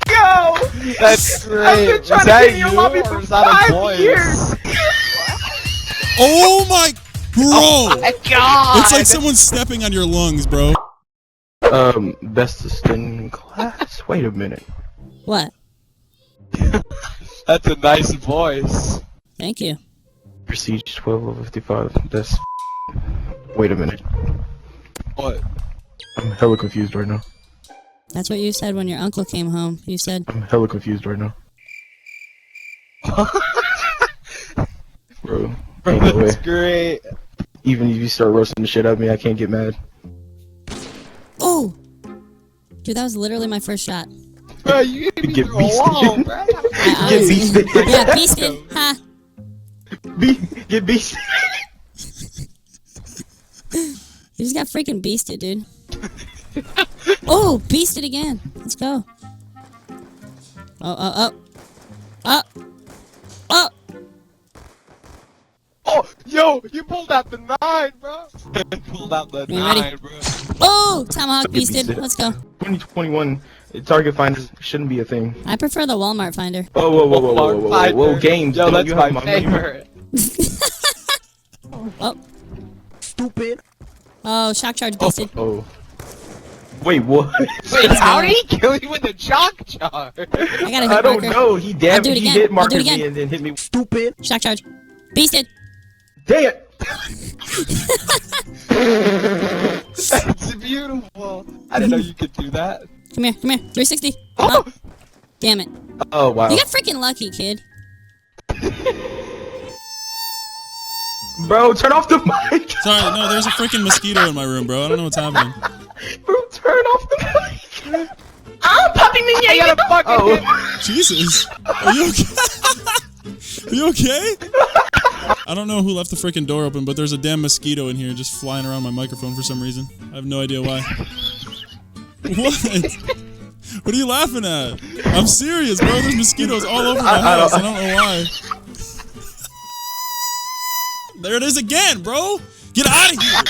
Go! That's great. I've been trying to get in your lobby for 5 years. Oh my, bro! Oh my god! It's like someone's stepping on your lungs, bro. Bestest in class? Wait a minute. What? That's a nice voice. Thank you. Prestige 12 over 55. That's. Wait a minute. What? I'm hella confused right now. That's what you said when your uncle came home. You said, I'm hella confused right now. Bro, ain't no way. That's great. Even if you start roasting the shit out of me, I can't get mad. oh! Dude, that was literally my first shot. Bro, you get me Get through a wall, beasted. bro. Get beasted. Yeah, beasted. Ha! Get beasted. You just got freaking beasted, dude. Oh, beasted again. Let's go. Oh. Oh, yo, you pulled out the 9, bro. Pulled out the You 9, ready? bro. Oh, tomahawk Get beasted. beasted. Let's go. 2021, target finders shouldn't be a thing. I prefer the Walmart finder. Whoa, games. Yo, don't that's you my have money? favorite. Oh. Stupid. Oh, shock charge beasted. Oh. Wait, what? Wait, how did he kill you with a chalk jar? I got a hit I don't marker. know. He I'll do it he again. hit I'll do marked it me again. and then hit me. Stupid. Shock charge. Beasted. Dang it! That's beautiful. I didn't know you could do that. Come here. 360. Oh. Damn it. Oh wow. You got freaking lucky, kid. Bro, turn off the mic. Sorry, no, there's a freaking mosquito in my room, bro. I don't know what's happening. Bro, turn off the mic. I'm popping the I gotta fucking hit. Jesus. Are you okay? Are you okay? I don't know who left the freaking door open, but there's a damn mosquito in here just flying around my microphone for some reason. I have no idea why. What? What are you laughing at? I'm serious, bro. There's mosquitoes all over my house. I don't know why. There it is again, bro. Get out of here.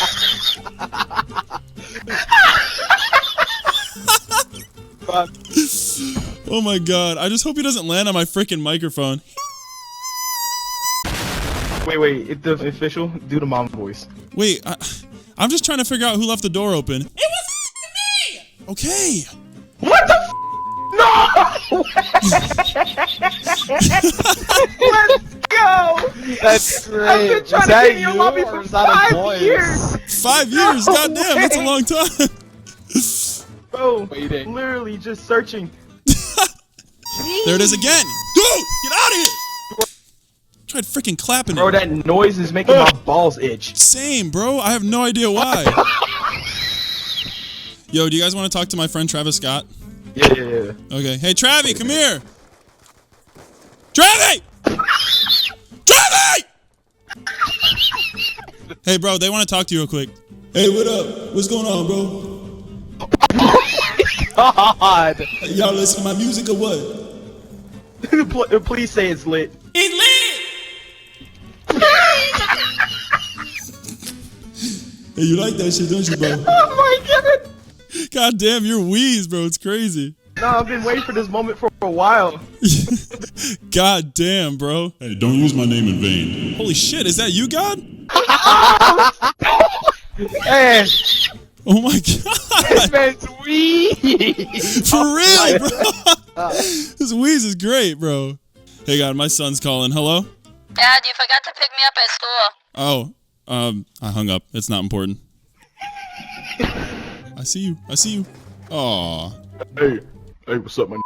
Oh my god. I just hope he doesn't land on my freaking microphone. Wait, it's the official? Do the mom voice. Wait, I'm just trying to figure out who left the door open. It was me! Okay. What the f? No! Let's go! That's great. I've been trying to get in your lobby for 5 years. 5 years? Goddamn, that's a long time. Bro, Waiting. literally just searching. There it is again. Dude, get out of here. Tried freaking clapping Bro, it. that noise is making my balls itch. Same, bro. I have no idea why. Yo, do you guys want to talk to my friend Travis Scott? Yeah. Okay. Hey, Travie, come here. Travie! Travie! Hey, bro, they want to talk to you real quick. Hey, what up? What's going on, bro? God. Y'all listen to my music or what? Please say it's lit. It's lit! Hey, you like that shit, don't you, bro? Oh my god! God damn, you're Wheeze, bro. It's crazy. No, I've been waiting for this moment for a while. God damn, bro. Hey, don't use my name in vain. Holy shit, is that you, God? Hey, Oh my god. this man's weak. For real, bro. This Wheeze is great, bro. Hey, God, my son's calling. Hello? Dad, you forgot to pick me up at school. Oh, I hung up. It's not important. I see you. Aw. Hey, what's up, man?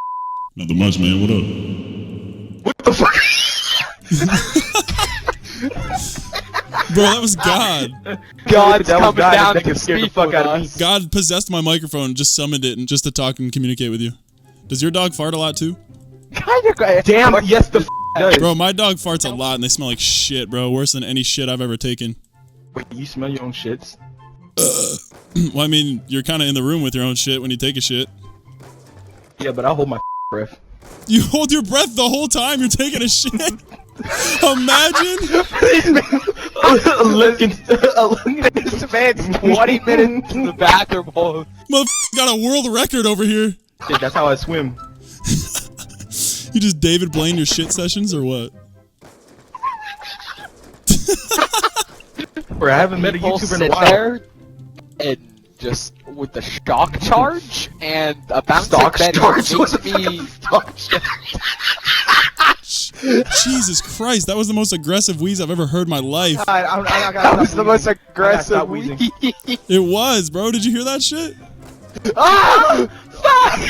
Nothing much, man. What up? What the fuck? Bro, that was God. God's That was coming God, down that to scared the speak fuck with out of me. us. God possessed my microphone and just summoned it and just to talk and communicate with you. Does your dog fart a lot too? Damn, yes the f does. Bro, my dog farts a lot and they smell like shit, bro. Worse than any shit I've ever taken. Wait, you smell your own shits? Well, I mean, you're kind of in the room with your own shit when you take a shit. Yeah, but I hold my breath. You hold your breath the whole time you're taking a shit? Imagine! Looking, This man's 20 minutes to the bathroom hole Motherfucker got a world record over here. Shit, that's how I swim. You just David Blaine your shit sessions or what? Bro, I haven't met a People YouTuber in a sit while. there and just with the shock charge and a bouncing Stock bed charge? What makes the fuck me. is stock charge? Jesus Christ, that was the most aggressive wheeze I've ever heard in my life. That was the most aggressive stop wheeze. wheezing. It was, bro. Did you hear that shit? Ah! Fuck!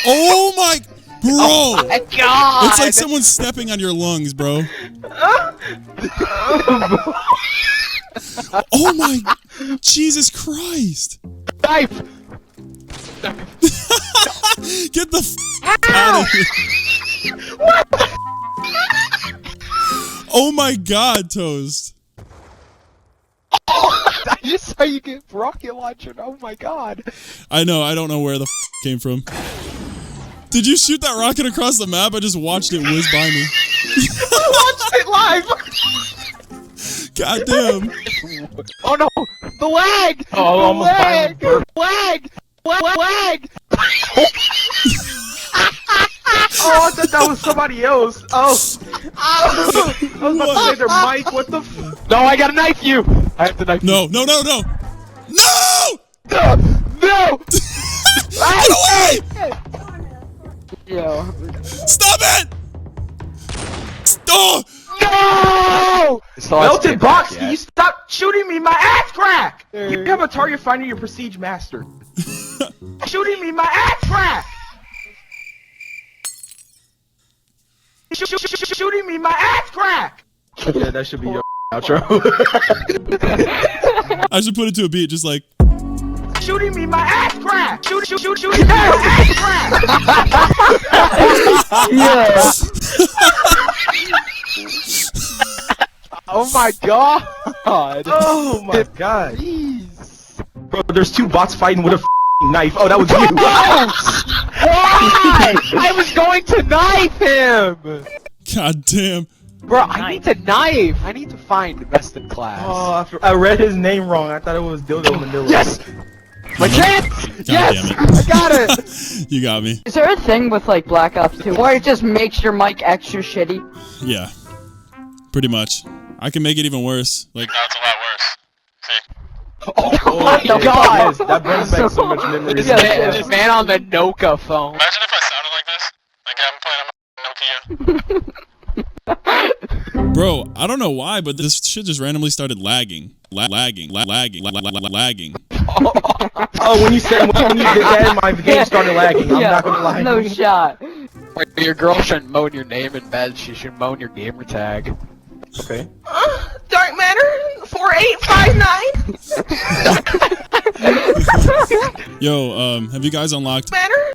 Oh my, bro! Oh my god! It's like someone's stepping on your lungs, bro. Oh my, Jesus Christ! Knife! Get the out of here! Oh my God, Toast! I just saw you get rocket launcher. Oh my god! I know. I don't know where the came from. Did you shoot that rocket across the map? I just watched it whiz by me. I watched it live. God damn! Oh no! The lag! Oh, the almost lag! violent Lag! Lag! Oh, I thought that was somebody else. Oh. I was about to say their mic. What the f? No, I gotta knife you! I have to knife No! No! No! No! No! you. No! Get away! Yo. Stop it! Oh! No! Melted box, can you stop shooting me? My ass crack! You have a target finder, your prestige master. Shooting me, my ass crack! Shooting me, my ass crack! Yeah, that should be your outro. I should put it to a beat, just like. Shooting me, my ass crack! Shooting me, my ass crack! Oh my god! Oh my god. Jeez. Bro, there's two bots fighting with a knife. Oh, that was you. Why? I was going to knife him! God damn. Bro, I need to knife! I need to find best in class. Oh, I read his name wrong. I thought it was Dildo Manila. Yes! My chance! God Yes! damn it. I got it! You got me. Is there a thing with like Black Ops 2 where it just makes your mic extra shitty? Yeah. Pretty much. I can make it even worse. Like. Now it's a lot worse. See? Oh my yeah, god! yes, that brings back so much memories. This man on the Nokia phone. Imagine if I sounded like this. Like I'm playing on my Nokia. Bro, I don't know why, but this shit just randomly started lagging. Lagging. Oh, when you did that, my game started lagging. I'm not gonna lie. No shot. Like, your girl shouldn't moan your name in bed, she should moan your gamer tag. Okay. Dark Matter 4859 Yo, have you guys unlocked? Matter.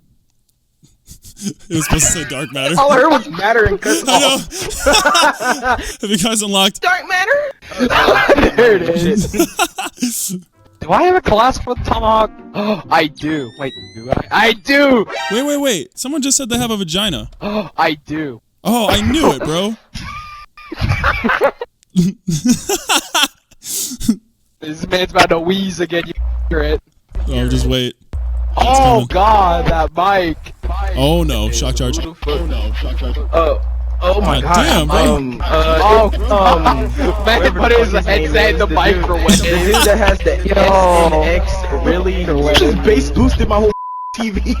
It was supposed to say dark matter. All I heard was matter and cuss I know. off. Have you guys unlocked? Dark Matter. There it is. Do I have a class for the tomahawk? Oh, I do. Wait, do I? I do! Wait. Someone just said they have a vagina. Oh, I do. Oh, I knew it, bro. This man's about to wheeze again, you hear it. Oh, just wait. Oh god, that mic! Oh no, shock charge. Oh my God god. damn, bro. Man, put his headset in the microwave. The dude that has the S and X really just bass boosted my whole TV.